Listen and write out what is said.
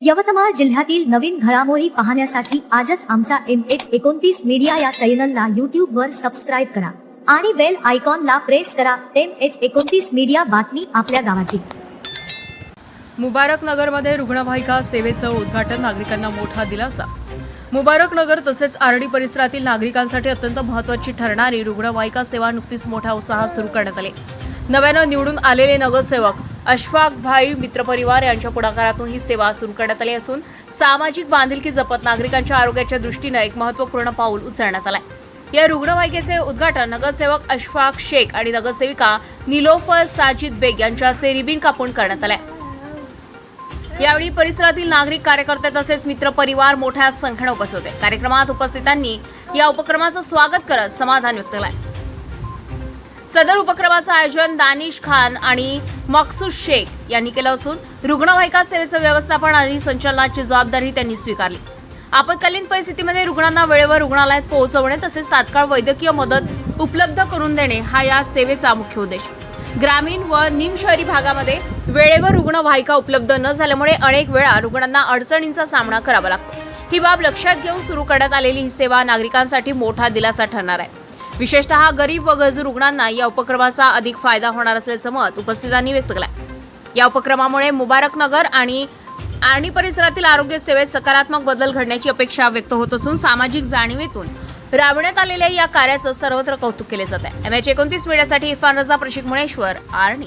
यवतमाळ जिल्ह्यातील नवीन घडामोडी पाहण्यासाठी आजच आमचा MH29 मीडिया या चॅनलला यूट्यूबवर सबस्क्राईब करा आणि बेल आयकॉनला प्रेस करा। MH29 मीडिया, बातमी आपल्या गावाची। मुबारकनगरमध्ये रुग्णवाहिका सेवेचं उद्घाटन, नागरिकांना मोठा दिलासा। मुबारकनगर तसेच आर्णी परिसरातील नागरिकांसाठी अत्यंत महत्त्वाची ठरणारी रुग्णवाहिका सेवा नुकतीच मोठ्या उत्साहात सुरू करण्यात आली। नव्यानं निवडून आलेले नगरसेवक अशफाक भाई मित्रपरिवार यांच्या पुढाकारातून ही सेवा सुरू करण्यात आली असून सामाजिक बांधिलकी जपत नागरिकांच्या आरोग्याच्या दृष्टीने एक महत्त्वपूर्ण पाऊल उचलण्यात आलंय। या रुग्णवाहिकेचे उद्घाटन नगरसेवक अशफाक शेख आणि नगरसेविका निलोफर साजिद बेग यांच्या हस्ते रिबीन कापून करण्यात आलंय। यावेळी परिसरातील नागरिक, कार्यकर्ते तसेच मित्रपरिवार मोठ्या संख्येने उपस्थित होते। कार्यक्रमात उपस्थितांनी या उपक्रमाचं स्वागत करत समाधान व्यक्त केलंय। सदर उपक्रमाचं आयोजन दानिश खान आणि मकसूद शेख यांनी केलं असून रुग्णवाहिका सेवेचं व्यवस्थापन आणि संचालनाची जबाबदारी त्यांनी स्वीकारली। आपत्कालीन परिस्थितीमध्ये रुग्णांना वेळेवर रुग्णालयात पोहोचवणे तसेच तात्काळ वैद्यकीय मदत उपलब्ध करून देणे हा या सेवेचा मुख्य उद्देश। ग्रामीण व निमशहरी भागामध्ये वेळेवर रुग्णवाहिका उपलब्ध न झाल्यामुळे अनेक वेळा रुग्णांना अडचणींचा सामना करावा लागतो। ही बाब लक्षात घेऊन सुरू करण्यात आलेली ही सेवा नागरिकांसाठी मोठा दिलासा ठरणार आहे। विशेषतः गरीब व गरजू रुग्णांना या उपक्रमाचा अधिक फायदा होणार असल्याचं मत उपस्थितांनी व्यक्त केलंय। या उपक्रमामुळे मुबारकनगर आणि आर्णी परिसरातील आरोग्य सेवेत सकारात्मक बदल घडण्याची अपेक्षा व्यक्त होत असून सामाजिक जाणीवेतून राबवण्यात आलेल्या या कार्याचं सर्वत्र कौतुक केले जात आहे। MH29 मीडियासाठी इरफान रजा, प्रशिक मुळेश्वर, आर्णी।